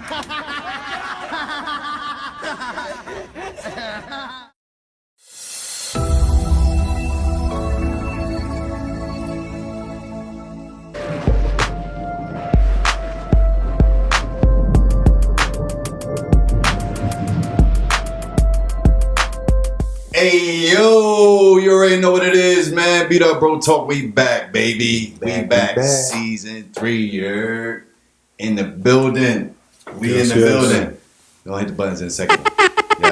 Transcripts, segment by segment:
Hey, yo, you already know what it is, man. Beat Up Bro Talk, we back, baby. We back. Season 3, you're in the building. We in the building. Don't hit the buttons in a second. You know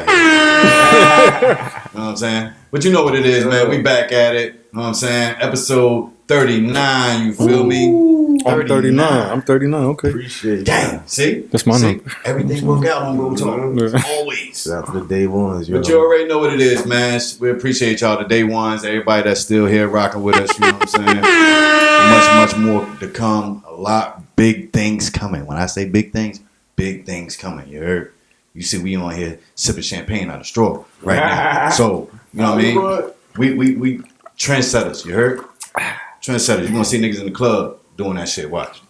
what I'm saying? But you know what it is, man. We back at it. You know what I'm saying? Episode 39, you feel me? I'm 39, okay. Appreciate it. Damn, see? That's my number. Everything work out on Bro Talk. Always. Shout out to the day ones. But you already know what it is, man. We appreciate y'all, the day ones, everybody that's still here rocking with us, you know what I'm saying? Much more to come. A lot big things coming. When I say big things coming. You heard? You see we on here sipping champagne out of straw right now. So, you know what I mean? We trendsetters, you heard? Trendsetters. You're going to see niggas in the club doing that shit, watch.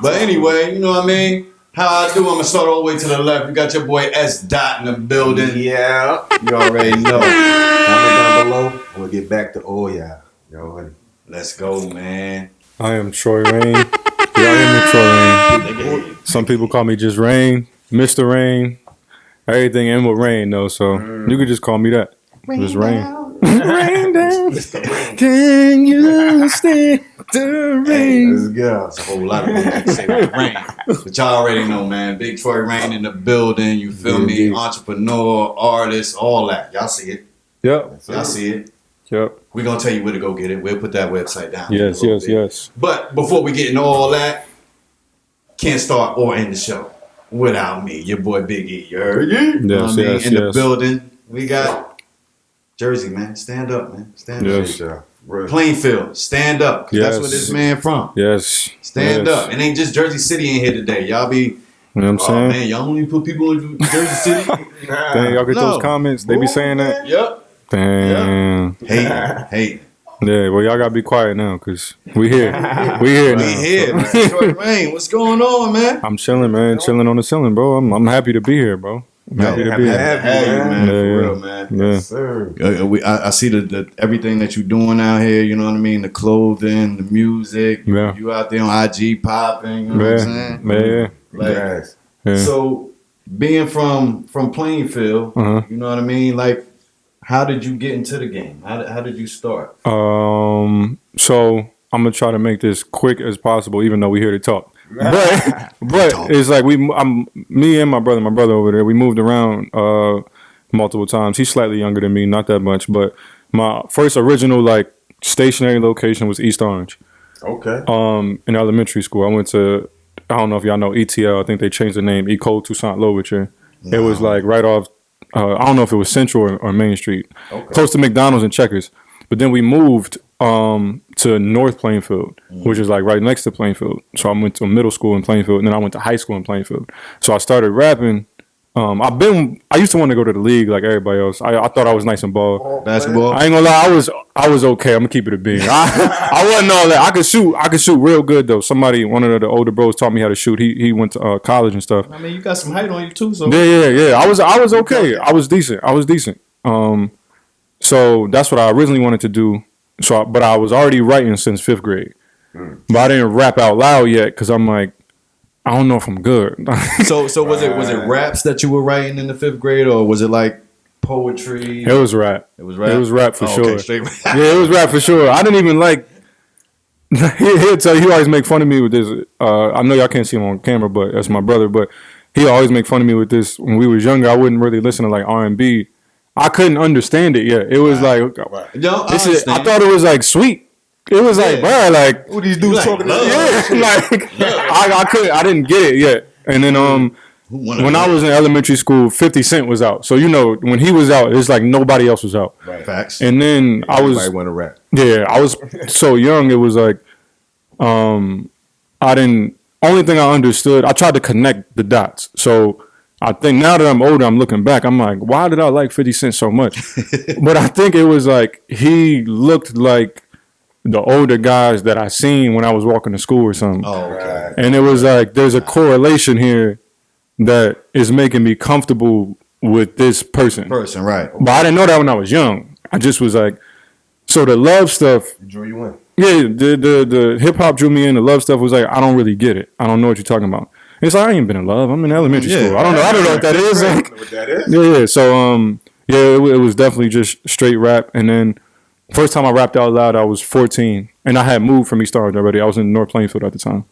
But anyway, you know what I mean? How I do, I'm going to start all the way to the left. You got your boy S Dott in the building. Yeah. You already know. Comment down below. We'll get back to y'all already. Let's go, man. I am Troy Rain. Yeah, I am Troy Rain. Some people call me just Rain, Mr. Rain. Everything in with Rain, though, so you could just call me that. Just Rain. Rain down. Can you understand the rain? Let's go. It's a whole lot of people say that rain. But y'all already know, man. Big Troy Rain in the building. You feel me? Entrepreneur, artist, all that. Y'all see it. Yep. Y'all see it. Yep. We're going to tell you where to go get it. We'll put that website down. Yes. But before we get into all that, can't start or end the show without me, your boy Big E. You heard? Yes, in the building. We got Jersey, man. Stand up, man. Stand up. Plainfield, stand up. Cause that's where this man from. Yes. Stand up. It ain't just Jersey City in here today. Y'all be, you know what I'm saying? Man, y'all only put people in Jersey City. Dang, y'all get those comments? They be saying that? Yep. Damn. Hey. Yeah, well, y'all gotta be quiet now, cause we here. We here now. We here, man. Troy Rain, what's going on, man? I'm chilling, man. Chilling on the ceiling, bro. I'm happy to be here, bro. I'm happy to be here. Happy, man. For real, man. Yeah. Yes, sir. I see the everything that you're doing out here, you know what I mean? The clothing, the music. Yeah. You out there on IG popping, you know what I'm saying? Yeah. So being from Plainfield, you know what I mean? Like, how did you get into the game? How did you start? So I'm gonna try to make this quick as possible, even though we're here to talk. But it's like me and my brother over there, we moved around multiple times. He's slightly younger than me, not that much, but my first original like stationary location was East Orange. Okay. In elementary school, I went to, I don't know if y'all know ETL. I think they changed the name, Ecole Toussaint Louverture. No. It was like right off. I don't know if it was Central or Main Street, close to McDonald's and Checkers. But then we moved to North Plainfield, which is like right next to Plainfield. So I went to middle school in Plainfield, and then I went to high school in Plainfield. So I started rapping. I used to want to go to the league like everybody else. I thought I was nice and ball. Basketball. I ain't gonna lie, I was okay. I'm gonna keep it a bean. I wasn't all that. I could shoot real good though. One of the older bros taught me how to shoot. He went to college and stuff. I mean, you got some height on you too. So yeah. I was okay. I was decent. So that's what I originally wanted to do. But I was already writing since 5th grade. But I didn't rap out loud yet because I'm like, I don't know if I'm good. So was it raps that you were writing in the 5th grade, or was it like poetry? It was rap. It was rap. It was rap for sure. Okay, straight rap. Yeah, it was rap for sure. I didn't even like. He'll tell you, he always make fun of me with this. I know y'all can't see him on camera, but that's my brother. But he always make fun of me with this. When we was younger, I wouldn't really listen to like R&B. I couldn't understand it yet. It was like, Yo, I thought it was like sweet. It was like, bro, like who these dudes talking about? I didn't get it yet. And then when I was in elementary school, 50 Cent was out. So you know, when he was out, it's like nobody else was out. Right. Facts. And then everybody want to rap. Yeah, I was so young. It was like, I didn't. Only thing I understood, I tried to connect the dots. So I think now that I'm older, I'm looking back, I'm like, why did I like 50 Cent so much? But I think it was like he looked like the older guys that I seen when I was walking to school or something. Oh, okay. And it was like there's a correlation here that is making me comfortable with this person. Right. But I didn't know that when I was young. I just was like, so the love stuff. Drew you in. Yeah, the hip hop drew me in. The love stuff was like, I don't really get it. I don't know what you're talking about. It's like I ain't been in love. I'm in elementary school. I don't know what that is. Like, What that is? yeah. So it was definitely just straight rap. And then first time I rapped out loud, I was 14, and I had moved from East Orange already. I was in North Plainfield at the time.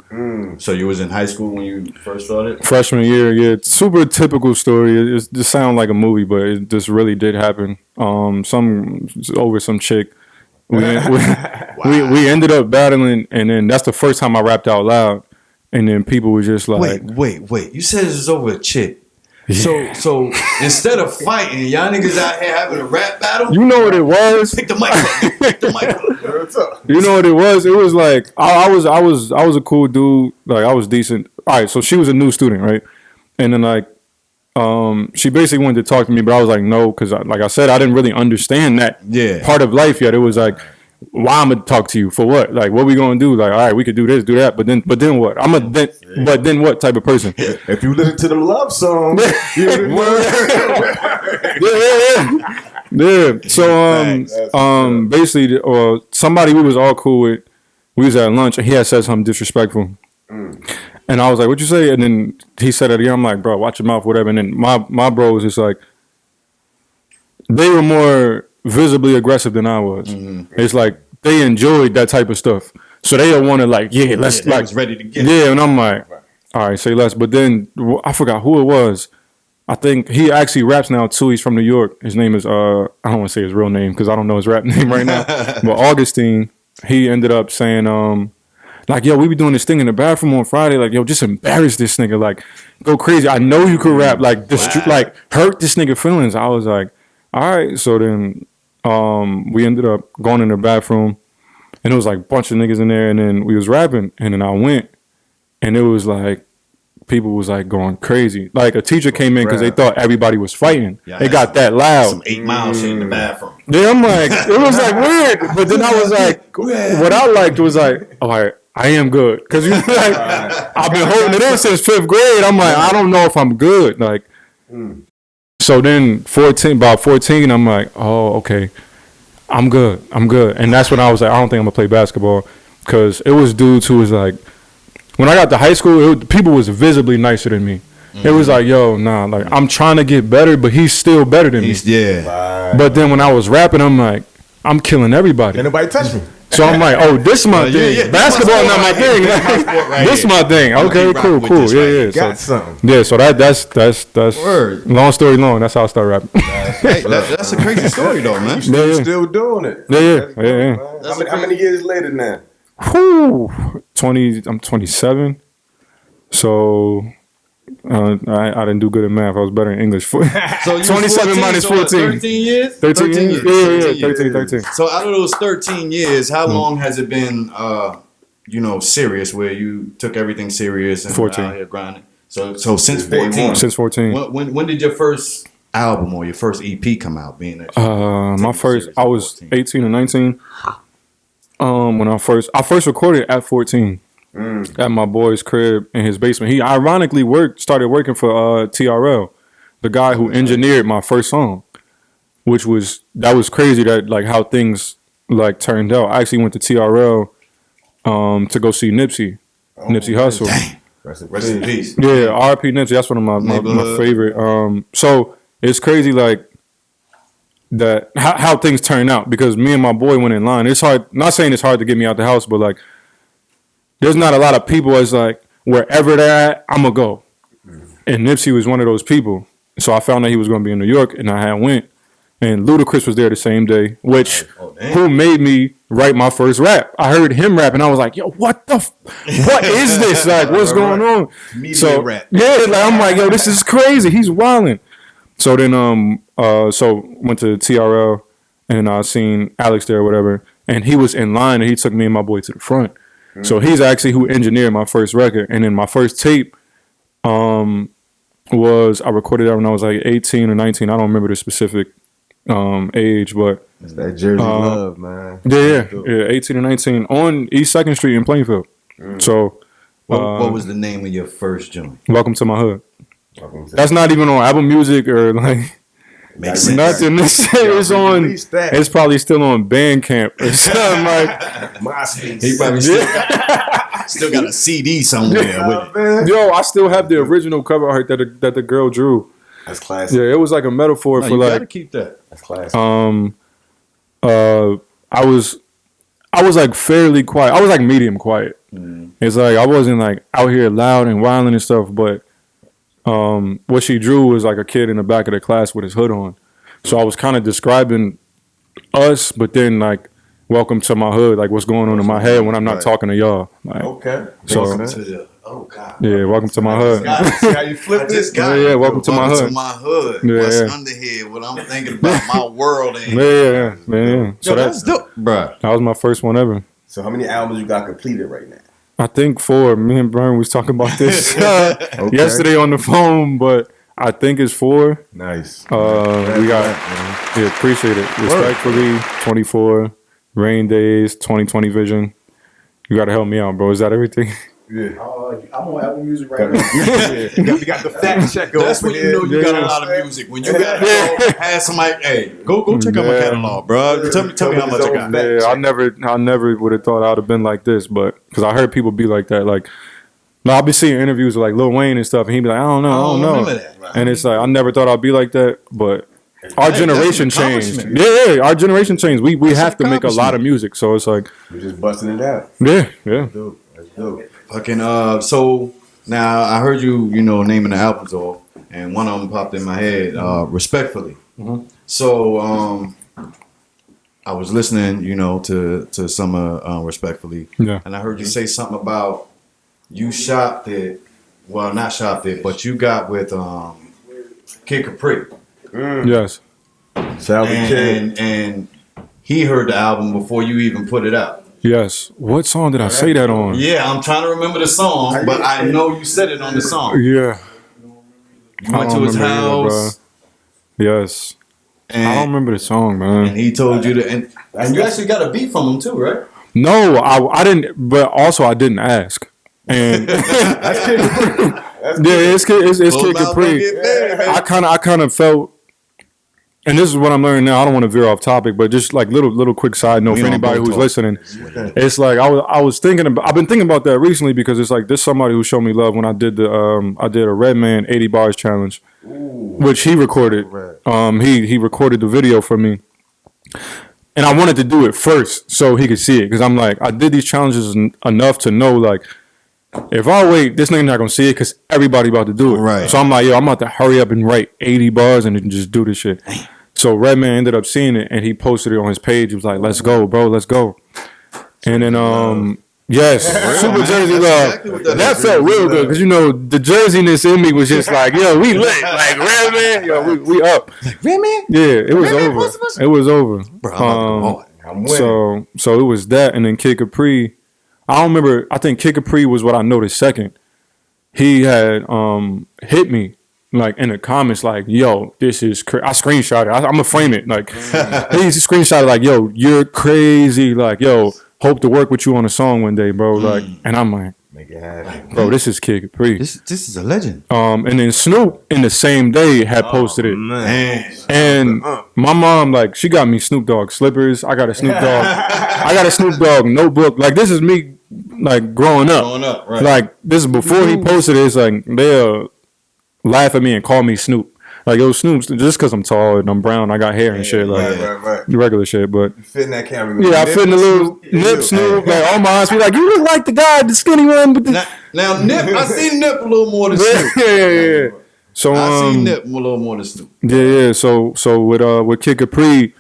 So you was in high school when you first started? Freshman year, yeah. Super typical story. It just sounds like a movie, but it just really did happen. Some over some chick. We ended up battling, and then that's the first time I rapped out loud. And then people were just like, "Wait! You said this was over a chick." Yeah. So instead of fighting, y'all niggas out here having a rap battle. You know what it was? Pick the mic up. Pick the mic up. What's up? You know what it was? It was like I was a cool dude. Like I was decent. All right, so she was a new student, right? And then like she basically wanted to talk to me, but I was like no, because like I said, I didn't really understand that part of life yet. It was like, why I'm gonna talk to you for what? Like what we gonna do? Like all right, we could do this, do that, but then what? But then what type of person? If you listen to them love songs, yeah. So basically, somebody we was all cool with, we was at lunch and he had said something disrespectful, and I was like, "What you say?" And then he said it again. I'm like, "Bro, watch your mouth, whatever." And then my bro was just like, they were more visibly aggressive than I was. It's like they enjoyed that type of stuff, so they don't want to like, let's like was ready to get it. And I'm like, all right, say less. But then I forgot who it was. I think he actually raps now too. He's from New York. His name is I don't want to say his real name because I don't know his rap name right now. But Augustine, he ended up saying like, yo, we be doing this thing in the bathroom on Friday. Like, yo, just embarrass this nigga. Like, go crazy. I know you could rap. Like, like hurt this nigga feelings. I was like, all right. So then we ended up going in the bathroom, and it was like a bunch of niggas in there, and then we was rapping, and then I went, and it was like people was like going crazy. Like a teacher came in because they thought everybody was fighting. It got that loud. Some 8 Mile shit in the bathroom. Yeah, I'm like, it was like weird, but then I was like, what I liked was like, all right, I am good, because you like, I've been holding it in since 5th grade. I'm like, I don't know if I'm good, like. So then about 14, I'm like, oh, okay, I'm good. And that's when I was like, I don't think I'm going to play basketball, because it was dudes who was like, when I got to high school, people was visibly nicer than me. It was like, yo, nah, like I'm trying to get better, but he's still better than me. Yeah. But then when I was rapping, I'm like, I'm killing everybody. Ain't nobody touch me. So I'm like, oh, this is my thing. Yeah. Basketball not my thing. This is my thing. Okay, cool. Yeah. Got something. Yeah, so that's Word. long story long. That's how I started rapping. Hey, that's a crazy story though, man. You still doing it. Yeah. How many years later now? Whew, 20. I'm 27. So I didn't do good at math. I was better in English. So 27 minus 14. 13 years? 13 years. Yeah, 13. So out of those 13 years, how long has it been, serious, where you took everything serious and 14. out here grinding? So since 14. Since 14. When did your first album or your first EP come out? Being that I was 18 or 19. When I first recorded at 14 at my boy's crib in his basement. He ironically started working for TRL, the guy who engineered my first song, that was crazy that like how things like turned out. I actually went to TRL to go see Nipsey Hussle. Dang. Rest in peace. Yeah, R.I.P. Nipsey. That's one of my favorite. So it's crazy like that how things turn out, because me and my boy went in line. It's hard. Not saying it's hard to get me out the house, but like there's not a lot of people as like wherever they're at, I'm gonna go. And Nipsey was one of those people. So I found out he was gonna be in New York, and I had went. And Ludacris was there the same day, who made me write my first rap. I heard him rap, and I was like, "Yo, what is this? Like, what's going on?" Media rap. Yeah, like I'm like, "Yo, this is crazy. He's wilding." So then, went to TRL, and I seen Alex there or whatever, and he was in line, and he took me and my boy to the front. So he's actually who engineered my first record, and then my first tape, I recorded that when I was like 18 or 19. I don't remember the specific age, but It's that Jersey love, man. Yeah, 18 and 19 on East 2nd Street in Plainfield. So, what was the name of your first joint? Welcome to My Hood. That's not even on Apple Music or like Makes sense. nothing. It's on. It's probably still on Bandcamp or something like. MySpace. He probably still got a CD somewhere with it. Yo, I still have the original cover art that the girl drew. That's classic. Yeah, it was like a metaphor No, for you like. gotta keep that. That's classic. I was like fairly quiet. I was like medium quiet. It's like I wasn't like out here loud and wilding and stuff, but what she drew was like a kid in the back of the class with his hood on. So I was kind of describing us, but then like welcome to my hood, like what's going on in my head when I'm not talking to y'all. Like, Okay. so Oh God. yeah, welcome to my hood. See how you flip this? Yeah, welcome to my hood. To my hood. Yeah, What's yeah. under here? What I'm thinking about my world. And Yeah. So Yo, that's dope, bro. that was my first one ever. So how many albums you got completed right now? I think 4. Me and Brian was talking about this yesterday on the phone, but I think it's 4. Nice. We got, yeah, appreciate it. Respectfully, 24, Rain Days, 2020 Vision. You got to help me out, bro. Is that everything? Yeah. I'm on Apple Music right now. We got the fact check over That's when you know you got a lot of music. When you got to have somebody, hey, go check out my catalog, bro. Tell me how much I got. Yeah, I never would have thought I'd have been like this, but because I heard people be like that. Like, no, I'll be seeing interviews with like Lil Wayne and stuff, and he'd be like, I don't know. remember that. Right. And it's like, I never thought I'd be like that, but our generation that's an changed. accomplishment. Yeah, our generation changed. We have to make a lot of music, so it's like, We're just busting it out. yeah. Dope. That's dope. Fucking so now I heard you naming the albums off, and one of them popped in my head. Respectfully. So I was listening, to some Respectfully, Yeah. and I heard you say something about you shopped it. Well, not shopped it, but you got with Kid Capri, Yes. Salvi Kid. and he heard the album before you even put it out. Yes. What song did I say that on? Yeah, I'm trying to remember the song, but I know you said it on the song. Yeah. You went to his house, Yes. I don't and remember the song, man. he told you to, and you actually got a beat from him too, right? No, I didn't, but also I didn't ask. And That's Kid Capri. it's Kid Capri. I kind of felt, and this is what I'm learning now. I don't want to veer off topic, but just like little quick side note We for on anybody both who's talk. listening. It's like I've been thinking about that recently because it's like this somebody who showed me love when I did a Redman 80 bars challenge, which he recorded. He recorded the video for me. And I wanted to do it first so he could see it because I'm like, I did these challenges enough to know like, if I wait, this nigga not gonna see it because everybody about to do it. Right. So I'm like, yo, I'm about to hurry up and write 80 bars and then just do this shit. So Redman ended up seeing it and he posted it on his page. He was like, let's go, bro, let's go. And then, yes, Super man. Jersey That's love. exactly what that That is. felt real good because the jerseyness in me was just like, yo, we lit, like Redman, yo, we up. Redman? Yeah, it was over. It was over. Bro, I'm winning. So it was that, and then Kid Capri. I don't remember. I think Kid Capri was what I noticed second. He had hit me like in the comments, like, "Yo, this is I screenshot it. I'm gonna frame it. Like, he screenshot it, like, "Yo, you're crazy. Like, yo, hope to work with you on a song one day, bro." Like, and I'm like, Make it happen. "Bro, this is Kid Capri." This is a legend. And then Snoop in the same day had posted it. Man. And my mom, like, she got me Snoop Dogg slippers. I got a Snoop Dogg notebook. Like, this is me, like, growing up. Growing up, right. Like, this is before he posted it. It's like, they'll laugh at me and call me Snoop. Like, yo, Snoop, just because I'm tall and I'm brown, I got hair and shit. Like, Right. regular shit. But, You fit in that camera. yeah, I fit in the little nip Snoop. Like, all my aunts be like, you look like the guy, the skinny one. But Now Nip, I seen Nip a little more than Snoop. yeah. So, I seen Nip a little more than Snoop. Yeah. So with Kid Capri,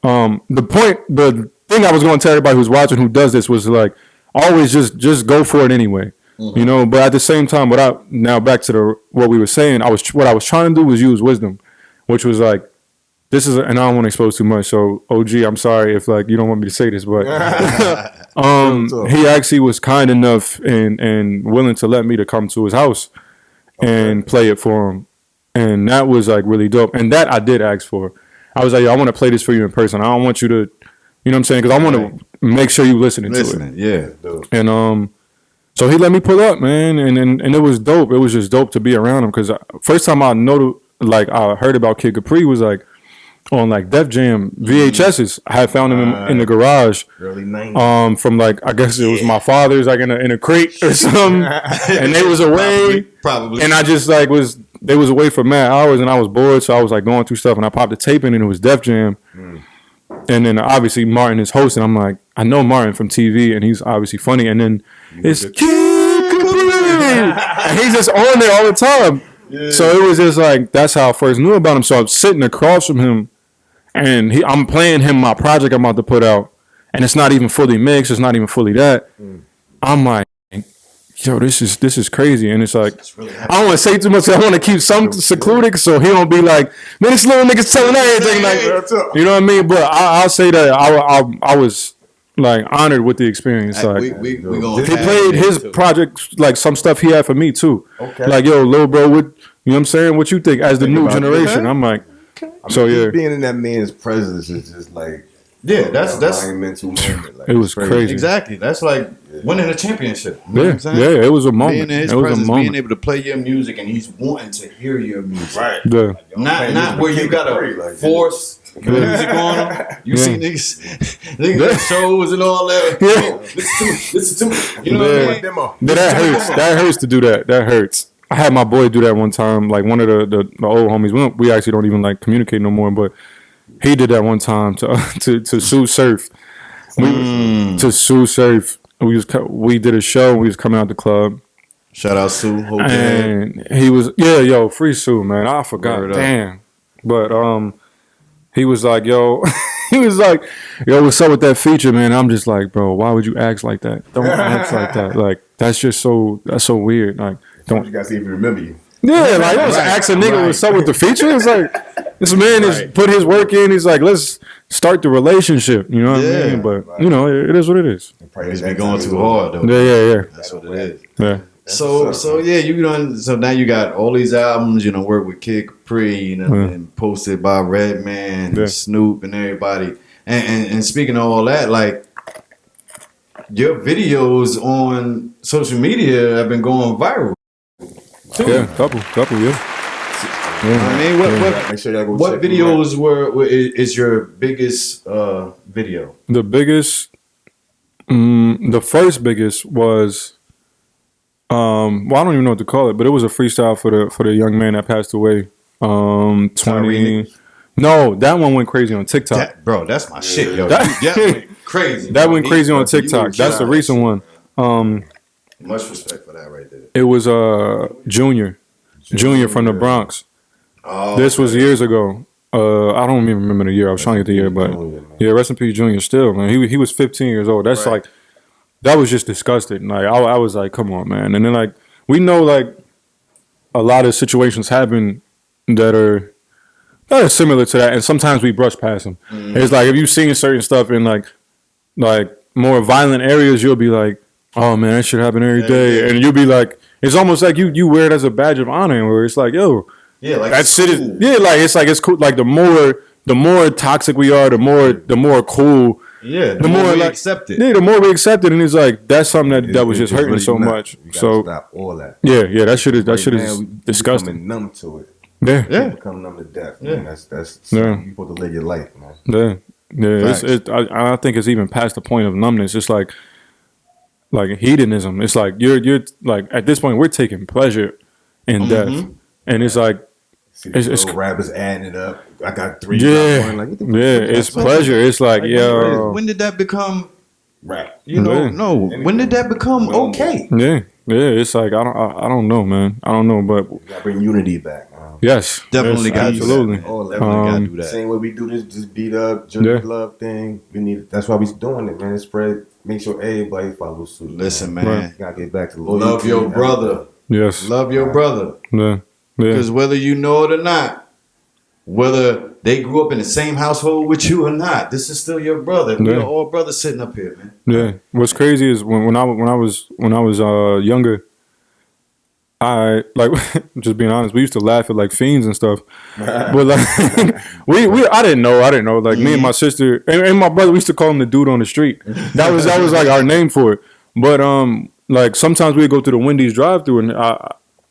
the thing I was going to tell everybody who's watching who does this was like, always just go for it anyway, you know. But at the same time, now back to what we were saying, what I was trying to do was use wisdom, which was like, this is, and I don't want to expose too much. So OG, I'm sorry if like you don't want me to say this, but he actually was kind enough and willing to let me to come to his house and play it for him. And that was like really dope. And that I did ask for. I was like, yo, I want to play this for you in person. I don't want you to, you know what I'm saying? Because I want to make sure you listening to it. Yeah. And so he let me pull up, man, and it was dope. It was just dope to be around him because first time I I heard about Kid Capri was like on like Def Jam VHSs. I had found him in the garage. Early 90s. From like I guess it was my father's like in a crate or something, and they was away. Probably. And I just like they was away for mad hours, and I was bored, so I was like going through stuff, and I popped the tape in, and it was Def Jam. And then obviously Martin is hosting. I'm like, I know Martin from TV, and he's obviously funny. And then it's Kid Capri, and he's just on there all the time. Yeah. So it was just like that's how I first knew about him. So I'm sitting across from him, and I'm playing him my project I'm about to put out, and it's not even fully mixed. It's not even fully that. I'm like, yo, this is crazy. And it's like, I don't want to say too much. I want to keep some secluded so he don't be like, man, this little nigga's telling everything. Like, you know what I mean? But I'll say that I was like honored with the experience. Like, we gonna he played his project, like some stuff he had for me too. Okay. Like, yo, little bro, what, you know what I'm saying? What you think as the new generation? I'm like, so yeah. Being in that man's presence is just like, yeah, that's monumental moment. Like, it was crazy. Exactly. That's like winning a championship. You know yeah, what I'm saying? Yeah, it was a moment. Being in his presence, being able to play your music, and he's wanting to hear your music. Right. Yeah. Not where you gotta force music on him. You see niggas shows and all that. Yeah. Listen to me. You know what I mean? That hurts. That hurts to do that. That hurts. I had my boy do that one time. Like one of the old homies. We actually don't even like communicate no more, but he did that one time to Sue Surf. To Sue Surf. We did a show. We was coming out the club. Shout out Sue. And he was free Sue, man. I forgot. Damn. But he was like, yo, what's up with that feature, man? I'm just like, bro, why would you act like that? Don't act like that. Like that's so weird. Like, don't you gotta see if you remember you. Yeah, like I was asking nigga what's up with the feature. It's like this man has put his work in. He's like, let's start the relationship. You know what I mean? But you know, it is what it is. He's been going too hard though. Yeah. That's what it is. Yeah. So yeah, you done. So now you got all these albums. You know, work with Kid Capri, you know, and posted by Redman, and Snoop, and everybody. And speaking of all that, like your videos on social media have been going viral. Yeah, couple, yeah. I mean, what videos is your biggest video? The biggest, the first biggest was, well, I don't even know what to call it, but it was a freestyle for the young man that passed away. 20. No, that one went crazy on TikTok. Bro, that's my shit, yo. That went crazy. That went crazy on TikTok. That's the recent one. Much respect for that right there. It was Junior from the Bronx. Oh, this was years ago. I don't even remember the year. I was trying to get the year, but yeah, rest in peace, Junior. Still, man, he was 15 years old. That's like, that was just disgusting. Like I was like, come on, man. And then like we know like a lot of situations happen that are similar to that, and sometimes we brush past them. It's like if you've seen certain stuff in like more violent areas, you'll be like, oh man, that shit happen every day, and you'll be like, it's almost like you wear it as a badge of honor, where it's like, yo, like that shit is, like it's cool. Like the more toxic we are, the more cool. Yeah, the more we accept it. Yeah, the more we accept it, and it's like that's something that was just hurting really so much. So stop all that. Yeah, that shit is disgusting. Becoming numb to it. Yeah. Become numb to death. Man. That's you're supposed to live your life, man. Yeah. I think it's even past the point of numbness. It's like hedonism. It's like you're like at this point we're taking pleasure in death, and it's like it's rappers adding it up. I got 3. It's pleasure. It's like when did that become rap? You know, no. When did that become okay? Yeah. It's like I don't know, man. I don't know, but we gotta bring unity back. Yes, definitely got absolutely. Gotta do that. Same way we do this, just beat up, Junior Love thing. We need. That's why we doing it, man. Spread. Make sure everybody follows suit. Listen, man. You gotta get back to love your brother. Yes, love your brother. Yeah. Because whether you know it or not, whether they grew up in the same household with you or not, this is still your brother. We're all brothers sitting up here, man. Yeah. What's crazy is when I was younger, Alright, like just being honest, we used to laugh at like fiends and stuff, but like we I didn't know. Like me and my sister and my brother, we used to call him the dude on the street. That was like our name for it. But like sometimes we go to the Wendy's drive-through,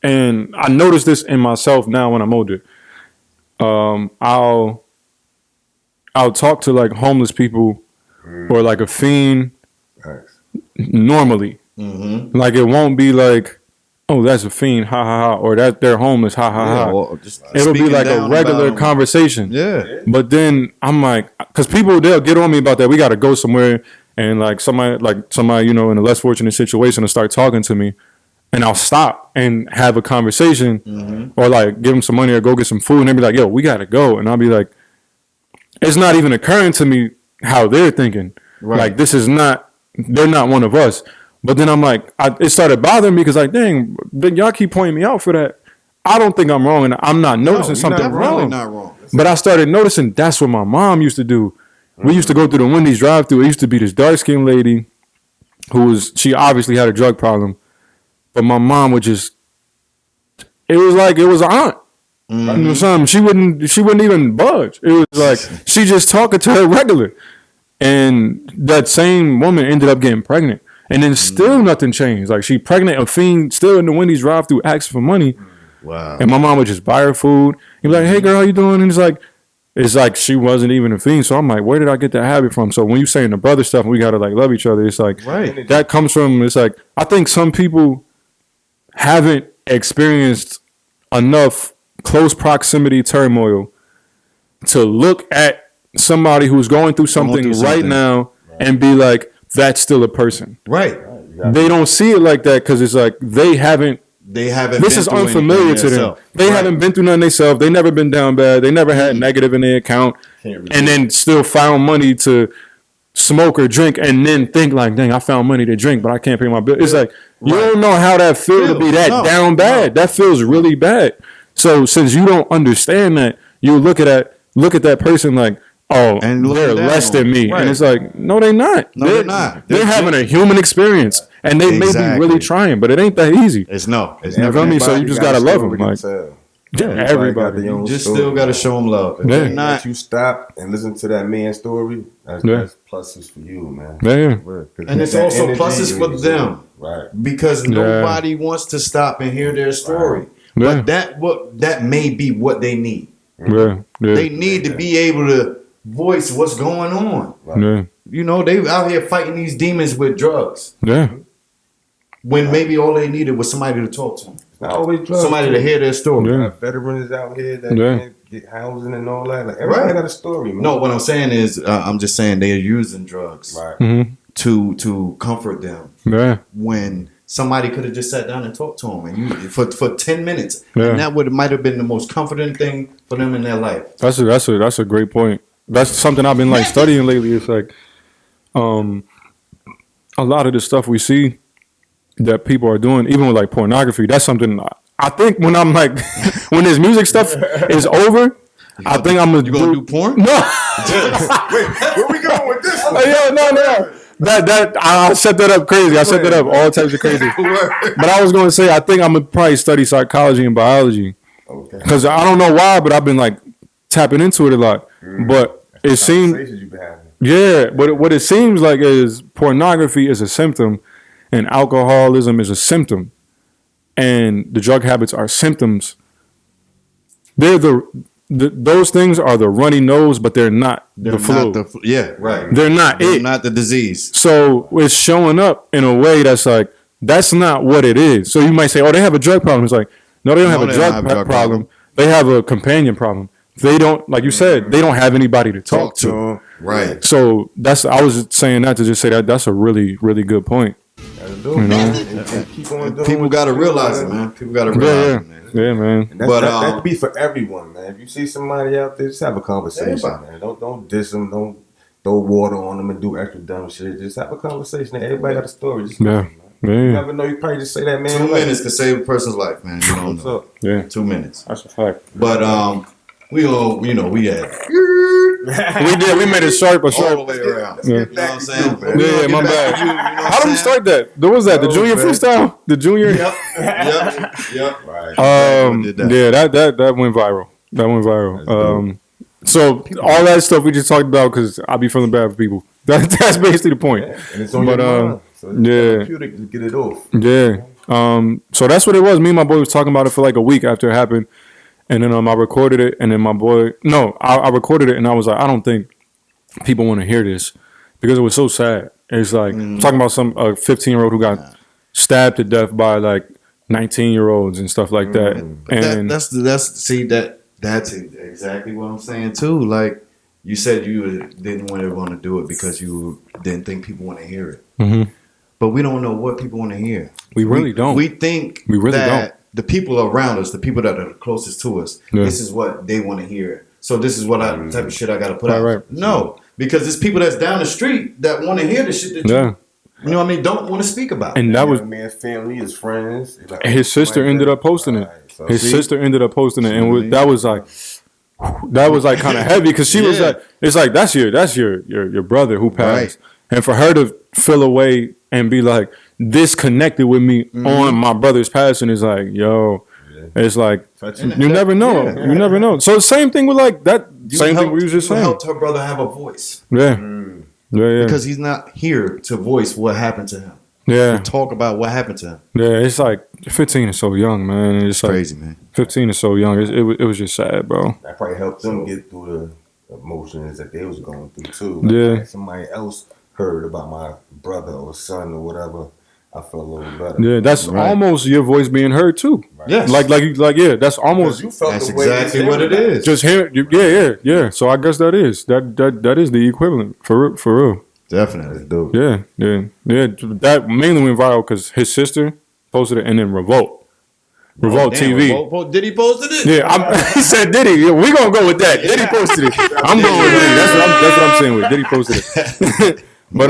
and I notice this in myself now when I'm older. I'll talk to like homeless people or like a fiend normally. Mm-hmm. Like it won't be like, oh, that's a fiend, ha ha ha, or that they're homeless, ha ha ha. Well, it'll be like a regular conversation. Yeah. But then I'm like, because people they'll get on me about that. We got to go somewhere, and like somebody in a less fortunate situation will start talking to me, and I'll stop and have a conversation, or like give them some money or go get some food, and they'll be like, yo, we got to go, and I'll be like, it's not even occurring to me how they're thinking. Right. Like they're not one of us. But then I'm like, it started bothering me because like, dang, y'all keep pointing me out for that. I don't think I'm wrong, and I'm not noticing something wrong. Not wrong. But I started noticing that's what my mom used to do. We used to go through the Wendy's drive-thru. It used to be this dark-skinned lady she obviously had a drug problem, but my mom would just, it was like it was an aunt. Mm-hmm. You know something? She wouldn't even budge. It was like she just talking to her regular, and that same woman ended up getting pregnant. And then still nothing changed. Like she pregnant, a fiend still in the Wendy's drive-thru asking for money. Wow. And my mom would just buy her food. He'd be like, hey girl, how you doing? And it's like she wasn't even a fiend. So I'm like, where did I get that habit from? So when you saying the brother stuff and we gotta like love each other, it's like that comes from, it's like I think some people haven't experienced enough close proximity turmoil to look at somebody who's going through something right now and be like, that's still a person. Right. They don't see it like that because it's like they haven't. This is unfamiliar to them. They haven't been through nothing themselves. They never been down bad. They never had negative in their account, and then still found money to smoke or drink, and then think like, "Dang, I found money to drink, but I can't pay my bill." It's like you don't know how that feels to be that down bad. That feels really bad. So since you don't understand that, you look at that person like, oh, and they're less than me. Right. And it's like, no, they're not. No, they're not. They're having a human experience. And they may be really trying, but it ain't that easy. It's never. So you just got to love them. Like, everybody. You just still got to show them love. If you stop and listen to that man's story, that's pluses for you, man. Yeah. And it's also pluses for them. Right. Because nobody wants to stop and hear their story. Right. But that may be what they need. They need to be able to voice what's going on. Right. You know, they out here fighting these demons with drugs. Yeah. When maybe all they needed was somebody to talk to them. It's not always drugs. Somebody to hear their story. Veterans out here that can't get housing and all that. Like, everybody got a story, man. No, what I'm saying is, I'm just saying they are using drugs to comfort them. Yeah. When somebody could have just sat down and talked to them and for 10 minutes, and that might have been the most comforting thing for them in their life. That's a great point. That's something I've been like studying lately. It's like, a lot of the stuff we see that people are doing, even with like pornography, that's something I think when I'm like, when this music stuff is over, I think I'm gonna do porn. No. Wait, where we going with this? No. That I set that up crazy. I set that up all types of crazy. But I was going to say, I think I'm gonna probably study psychology and biology. Okay. Because I don't know why, but I've been like tapping into it a lot. But it seems, but what it seems like is pornography is a symptom, and alcoholism is a symptom, and the drug habits are symptoms. They're those things are the runny nose, but they're not the flu. They're not They're not the disease. So it's showing up in a way that's like, that's not what it is. So you might say, oh, they have a drug problem. It's like, no, they don't have a drug problem. They have a companion problem. They don't, like you said, they don't have anybody to talk to. Right. So I was saying that to just say that's a really, really good point. People got to realize it, man. People got to realize it, man. Yeah, man. But that could be for everyone, man. If you see somebody out there, just have a conversation, man. Don't diss them. Don't throw water on them and do extra dumb shit. Just have a conversation. Everybody got a story. Just you never know. You probably just say that, man. 2 minutes can save a person's life, man. You don't know. 2 minutes. That's a fact. But We all, you know, we had We did. We made it sharp or all sharp. the way around. Yeah. You know what I'm saying? Yeah, my bad. You know what How did I'm we saying? start that? What was that? The No, junior man. freestyle? The junior? Yep. Right. Did that. Yeah, that went viral. That went viral. So all that stuff we just talked about because I be feeling bad for people. That's basically the point. Yeah. And it's on But, your mind. So it's yeah. therapeutic to get it off. Yeah. So that's what it was. Me and my boy was talking about it for like a week after it happened. And then I recorded it, and then my boy, I recorded it, and I was like, I don't think people want to hear this because it was so sad. It's like talking about some 15-year-old who got stabbed to death by like 19-year-olds and stuff like that. And That's exactly what I'm saying too. Like you said, you didn't want to do it because you didn't think people want to hear it. Mhm. But we don't know what people want to hear. We really don't. We think We really that don't. the people around us, the people that are the closest to us, Yeah. this is what they want to hear. So this is what type of shit I got to put out. Right. No, because it's people that's down the street that want to hear the shit that you know what I mean, don't want to speak about. And that was man's family, his friends. Like, his sister ended up posting it. Right, so His see? sister ended up posting it, and that was like kind of heavy because she was Yeah. like, it's like that's your brother who passed, and for her to feel away and be like disconnected with me on my brother's passing is like, yo, it's like you never know, you never know. So the same thing with like that. Same thing we was just saying. Helped her brother have a voice. Yeah, yeah. Because he's not here to voice what happened to him. Yeah, To talk about what happened to him. yeah. It's like 15 is so young, man. It's like Crazy, man. 15 is so young. It was just sad, bro. That probably helped them get through the emotions that they was going through too. Yeah. Like somebody else heard about my brother or son or whatever, I feel a little better. Yeah, that's almost your voice being heard too. Right. Yes. Like yeah, that's almost You felt That's the way exactly they what it said is. just hear. Yeah. So I guess that is the equivalent for real. Definitely. That's dope. Yeah. That mainly went viral because his sister posted it, and then Revolt TV. Did he posted it? Yeah, he said Diddy. Yeah, we gonna go with that. Diddy posted it. I'm going with Diddy. That's what I'm saying with Diddy posted it. But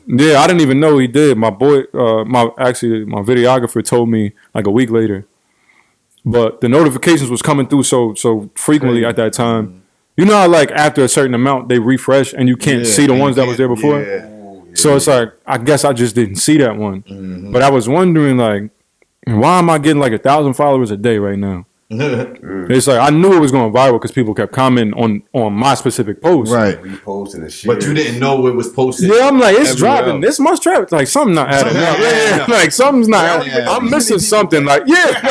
yeah, I didn't even know he did. My boy, my videographer told me like a week later. But the notifications was coming through so frequently at that time. You know how like after a certain amount they refresh and you can't see the ones that was there before. So it's like I guess I just didn't see that one. But I was wondering like, why am I getting like 1,000 followers a day right now? It's like I knew it was going viral because people kept commenting on my specific post. Right. Reposting the shit. But you didn't know it was posted. Yeah, I'm like, it's everywhere dropping. else. This must traffic. Like something not adding up. Yeah, like something's not. I'm missing something. Like like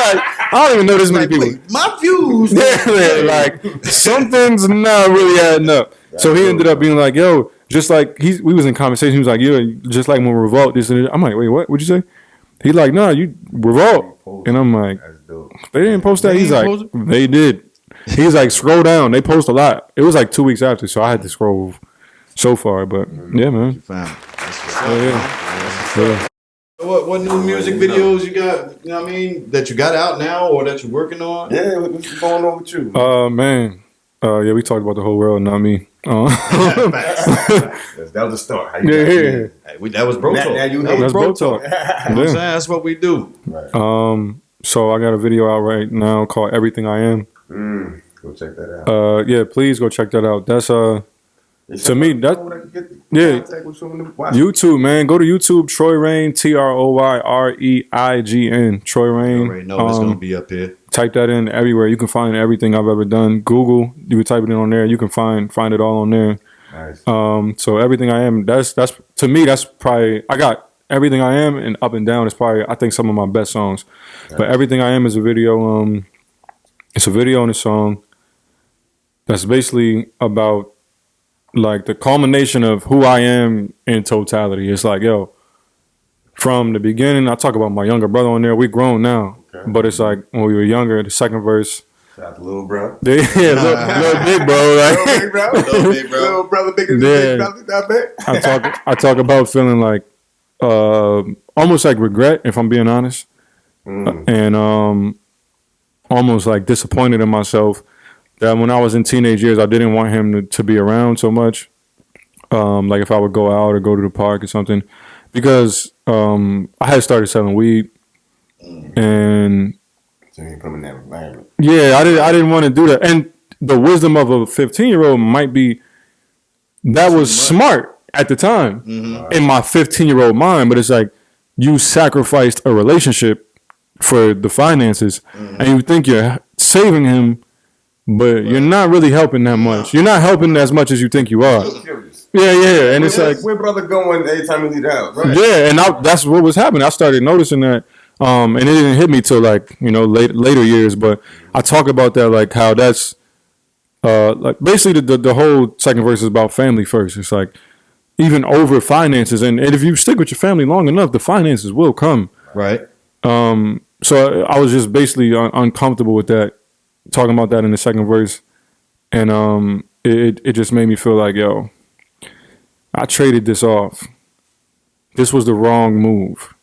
I don't even know this many people. Wait, my views. Yeah, like something's not really adding up. So he ended up being like, yo, just like we was in conversation. He was like, yeah, just like when Revolt this and that. I'm like, wait, what? What'd you say? He like, no, you Revolt. And I'm like, That's dope. they didn't post that. They He's didn't like, they did. He's like, scroll down. They post a lot. It was like 2 weeks after, so I had to scroll so far. But yeah, man. Found. That's what's up, Yeah. What new music videos you got? You know what I mean? That you got out now or that you're working on? Yeah, what's going on with you? Man. Yeah, we talked about the whole world, not me. That was the start. How you got Yeah. here? Hey, that was bro talk. Now you That hate was That's bro bro talk. talk. You know what I'm saying? That's what we do. Right. So I got a video out right now called Everything I Am. Go check that out. Yeah, please go check that out. That's to me, that yeah. YouTube, man. Go to YouTube, Troy Rain, TroyReign, Troy Rain. You already know it's gonna be up here. Type that in everywhere. You can find everything I've ever done. Google, you can type it in on there. You can find it all on there. Nice. So Everything I Am, that's to me, that's probably, I got Everything I Am and Up and Down is probably, I think, some of my best songs. But Everything I Am is a video. It's a video and a song that's basically about like the culmination of who I am in totality. It's like, yo, from the beginning, I talk about my younger brother on there. We grown now, but it's like when we were younger, the second verse. Shout out to little bro. Yeah, little big bro. Like, Big bro. Little big bro. Little brother, bigger than Yeah. big brother. I bet. I talk about feeling like almost like regret, if I'm being honest, and almost like disappointed in myself that when I was in teenage years, I didn't want him to be around so much. Like if I would go out or go to the park or something, because I had started selling weed, and So you put him in that environment. yeah, I didn't want to do that. And the wisdom of a 15-year-old might be that was smart at the time in my 15-year-old mind, but it's like you sacrificed a relationship for the finances, and you think you're saving him, but you're not really helping that much. You're not helping as much as you think you are. Yeah, and it's like where brother going every time he leave the house? Right? Yeah, and that's what was happening. I started noticing that, and it didn't hit me till like later years. But I talk about that, like how that's like basically the whole second verse is about family first. It's like even over finances, and if you stick with your family long enough, the finances will come. Right. So I was just basically uncomfortable with that, talking about that in the second verse, and it just made me feel like, yo, I traded this off. This was the wrong move.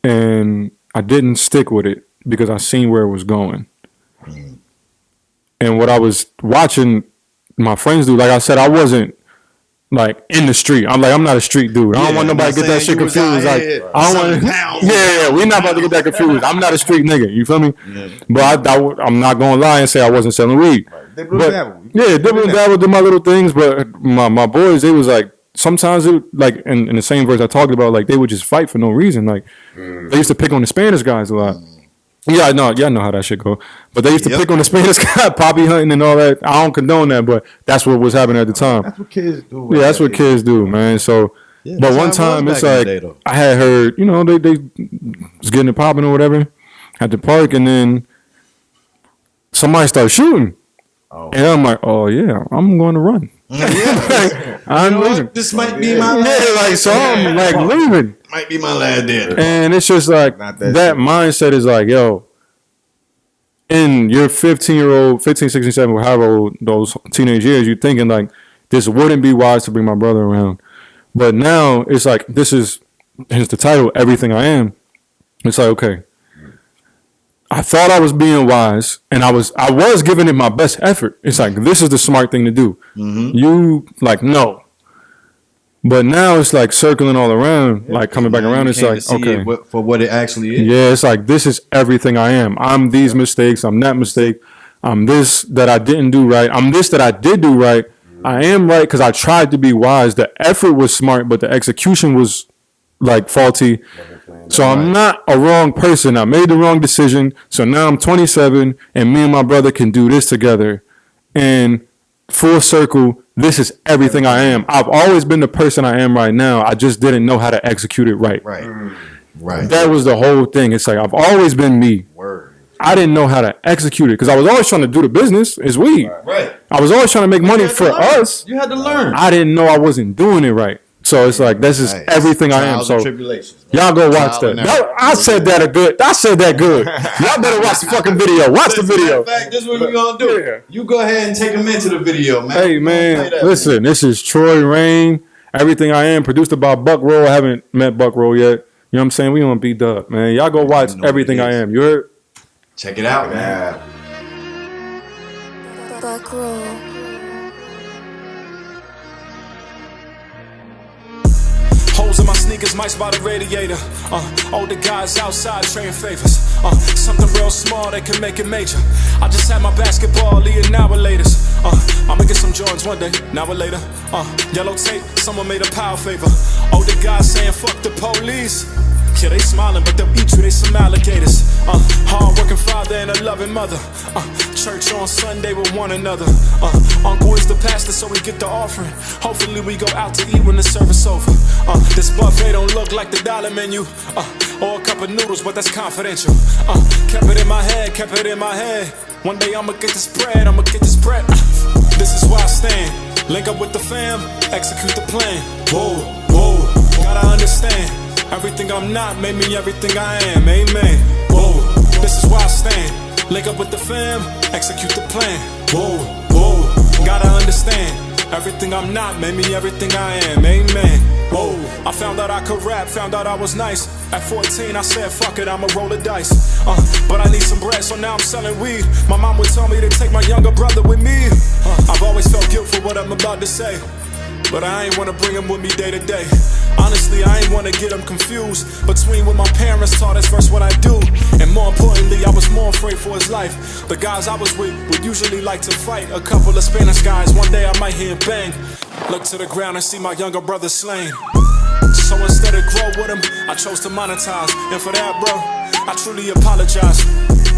And I didn't stick with it because I seen where it was going. And what I was watching my friends do, like I said, I wasn't like in the street. I'm not a street dude. I don't want nobody to get that shit confused. Like, I don't want. We're not about to get that confused. I'm not a street nigga. You feel me? Yeah. But I'm not gonna lie and say I wasn't selling weed. Right. Dibble and dabble, did my little things. But my boys, they was like, sometimes it like in the same verse I talked about, like they would just fight for no reason. Like they used to pick on the Spanish guys a lot. Yeah, I know. Y'all know how that shit go. But they used to pick on the Spanish guy, poppy hunting and all that. I don't condone that, but that's what was happening at the time. That's what kids do. Yeah, that's what kids do, man. So, but one time it's like I had heard, they was getting it popping or whatever at the park, and then somebody started shooting, and I'm like, oh yeah, I'm going to run. I'm leaving. This might be my last so I'm like leaving. Might be my last day. And it's just like that mindset is like, yo, in your 15, 16, 17, however old those teenage years, you're thinking like, this wouldn't be wise to bring my brother around. But now it's like, hence the title, Everything I Am. It's like, okay, I thought I was being wise, and I was giving it my best effort. It's like, this is the smart thing to do. You like, no. But now it's like circling all around, like coming back around. It's like, okay, for what it actually is. Yeah, it's like, this is everything I am. I'm these mistakes. I'm that mistake. I'm this that I didn't do right. I'm this that I did do right. I am right because I tried to be wise. The effort was smart, but the execution was like faulty. So I'm not a wrong person. I made the wrong decision. So now I'm 27, and me and my brother can do this together. And full circle, this is everything I am. I've always been the person I am right now. I just didn't know how to execute it right. Right. That was the whole thing. It's like, I've always been me. Word. I didn't know how to execute it because I was always trying to do the business. It's weed. Right. I was always trying to make money for us. You had to learn. I didn't know I wasn't doing it right. So it's like, this is everything I am. So y'all go watch that. I said that good. Y'all better watch the fucking video. Watch the video. In fact, this is what we're going to do. Yeah. You go ahead and take them into the video, man. Hey, man, listen, this is Troy Rain, Everything I Am, produced by Buck Roll. I haven't met Buck Roll yet. You know what I'm saying? We on B-Dub, man. Y'all go watch Everything I Am. You heard? Check it out, man. Buck Roll. Holes in my sneakers, mice by the radiator. Older guys outside trading favors. Something real small that can make it major. I just had my basketball leading hour later. I'ma get some Jordans one day, an hour later. Yellow tape, someone made a power favor. Older guys saying fuck the police. Yeah, they smiling, but they'll eat you, they some alligators. Hard-working father and a loving mother. Church on Sunday with one another. Uncle is the pastor, so we get the offering. Hopefully we go out to eat when the service over. This buffet don't look like the dollar menu. Or a cup of noodles, but that's confidential. Kept it in my head. One day I'ma get this bread, This is where I stand. Link up with the fam, execute the plan. Whoa, gotta understand. Everything I'm not made me everything I am, amen. Whoa, this is where I stand. Link up with the fam, execute the plan. Whoa, gotta understand. Everything I'm not made me everything I am, amen. Whoa, I found out I could rap, found out I was nice. At 14 I said fuck it, I'ma roll the dice. But I need some bread, so now I'm selling weed. My mom would tell me to take my younger brother with me. I've always felt guilt for what I'm about to say, but I ain't wanna bring him with me day to day. Honestly, I ain't wanna get him confused between what my parents taught us versus what I do. And more importantly, I was more afraid for his life. The guys I was with would usually like to fight. A couple of Spanish guys, one day I might hear bang. Look to the ground and see my younger brother slain. So instead of grow with him, I chose to monetize. And for that, bro, I truly apologize.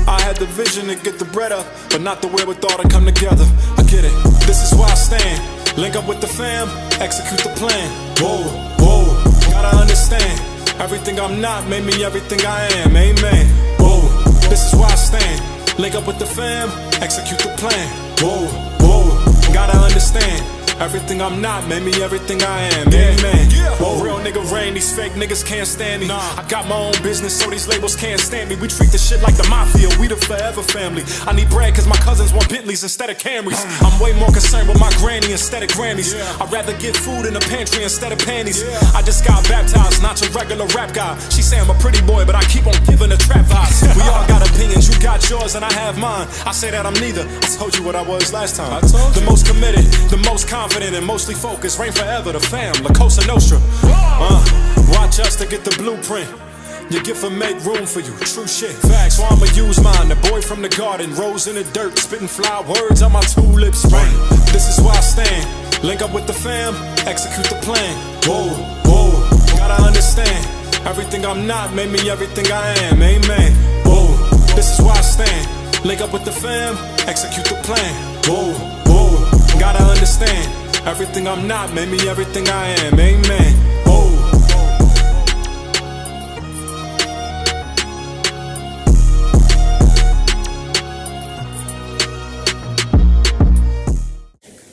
I had the vision to get the bread up, but not the wherewithal to come together. I get it, this is where I stand. Link up with the fam, execute the plan. Whoa, whoa, gotta understand. Everything I'm not made me everything I am, amen. Whoa, this is where I stand. Link up with the fam, execute the plan. Whoa, whoa, gotta understand. Everything I'm not made me everything I am, amen. Whoa, real nigga rain, these fake niggas can't stand me. I got my own business, so these labels can't stand me. We treat this shit like the mafia, we the forever family. I need bread cause my cousins want Bentleys instead of Camrys. I'm way more concerned with my granny instead of Grammys. I'd rather get food in the pantry instead of panties. I just got baptized, not your regular rap guy. She say I'm a pretty boy, but I keep on giving the trap vibes. We all got opinions, you got yours and I have mine. I say that I'm neither, I told you what I was last time. The most committed, the most confident and mostly focused. Reign forever, the fam, La Cosa Nostra. Watch us to get the blueprint. Your gift will make room for you, true shit. Facts, so I'ma use mine. The boy from the garden, rose in the dirt, spitting fly words on my tulips. Rain, this is where I stand. Link up with the fam, execute the plan. Whoa, whoa, gotta understand. Everything I'm not made me everything I am, amen. Whoa, this is where I stand. Link up with the fam, execute the plan. Whoa, whoa, gotta understand. Everything I'm not made me everything I am, amen. Whoa.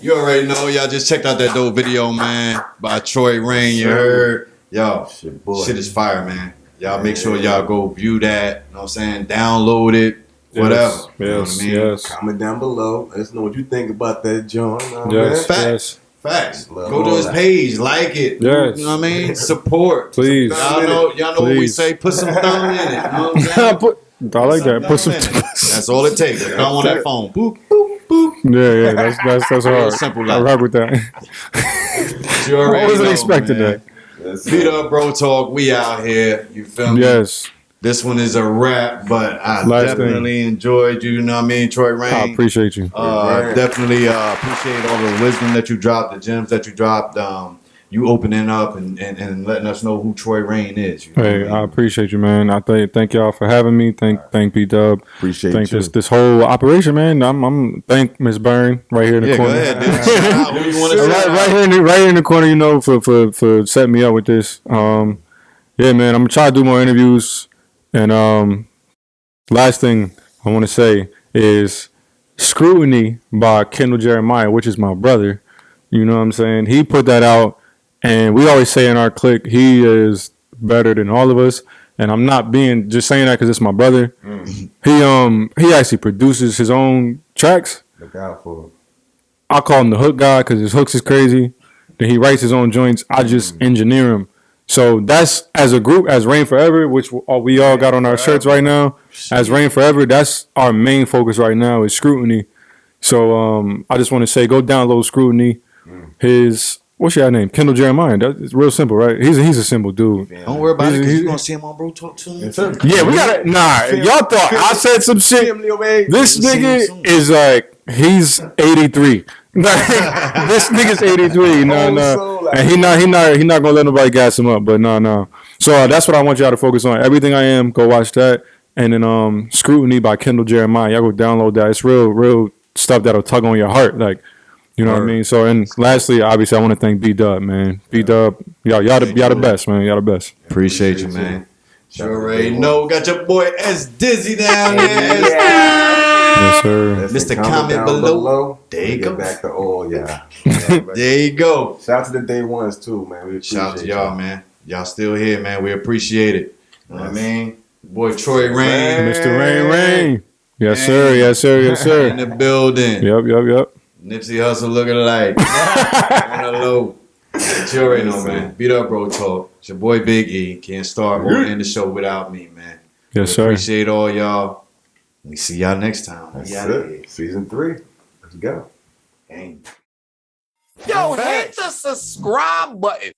You already know, y'all just checked out that dope video, man, by Troy Rain. You heard? Yo, shit is fire, man. Y'all make sure y'all go view that, you know what I'm saying? Download it, whatever. Yes, you know what I mean? yes. Comment down below. Let us know what you think about that, John. Yes, Facts. yes. Facts. Go to his page, like it. Yes. You know what I mean? Support. Please. Y'all know what we say. Put some thumb in it. You know what I'm saying? I like that. Put some. That's all it takes. Thumb on that phone. Boop, boop, boop. Yeah, that's hard. Simple I life. rock with that. You already I wasn't know, expecting man. that. Beat up, bro. Talk. We out here. You feel me? Yes. This one is a wrap, but I Last definitely enjoyed you. You know what I mean? Troy Rain. I appreciate you. Definitely appreciate all the wisdom that you dropped, the gems that you dropped. You opening up and letting us know who Troy Rain is. You know Hey, what I I mean? appreciate you, man. I thank y'all for having me. Thank B-Dub. Appreciate Thank you. this whole operation, man. I'm thank Miss Byrne right here in the Yeah, go corner. ahead, dude. Shout out. Who you want to shout out? right here in the corner, you know, for setting me up with this. Yeah, man, I'm gonna try to do more interviews. And last thing I want to say is Scrutiny by Kendall Jeremiah, which is my brother. You know what I'm saying? He put that out, and we always say in our clique, he is better than all of us. And I'm not just saying that because it's my brother. He actually produces his own tracks. Look out for him. I call him the hook guy because his hooks is crazy. Then he writes his own joints. I just engineer him. So that's, as a group, as Rain Forever, which we all got on our shirts right now. As Rain Forever, that's our main focus right now is Scrutiny. So I just want to say, go download Scrutiny. What's your name? Kendall Jeremiah. It's real simple, right? He's a simple dude. Don't worry about it, because you're going to see him on Bro Talk too. Yeah, we got to. Nah, y'all thought I said some shit. This nigga is like, he's 83. This nigga's 83. No. And he not gonna let nobody gas him up, but no. So that's what I want y'all to focus on. Everything I Am, go watch that. And then Scrutiny by Kendall Jeremiah. Y'all go download that. It's real stuff that'll tug on your heart. Like, you know what I mean? So, and lastly, obviously, I want to thank B-Dub, man. B-Dub, y'all the best, man. Y'all the best. Appreciate you, man. You already know. Got your boy S Dizzy down there. Yes, sir. Mr. Comment below. There you go. Get back to all, yeah. There you go. Shout out to the day ones too, man. We Shout out to y'all, man. Y'all still here, man. We appreciate it. You know what I mean? Boy Troy Rain. Mr. Rain. Yes, sir. Yes, sir. Yes, sir. In the building. Yep. Nipsey Hussle looking like on the low. But you already know, man. Beat up, Bro Talk. It's your boy Big E. Can't start or end the show without me, man. Yes, sir. Appreciate all y'all. We see y'all next time. That's it. Season 3. Let's go. Dang. Yo, hit the subscribe button.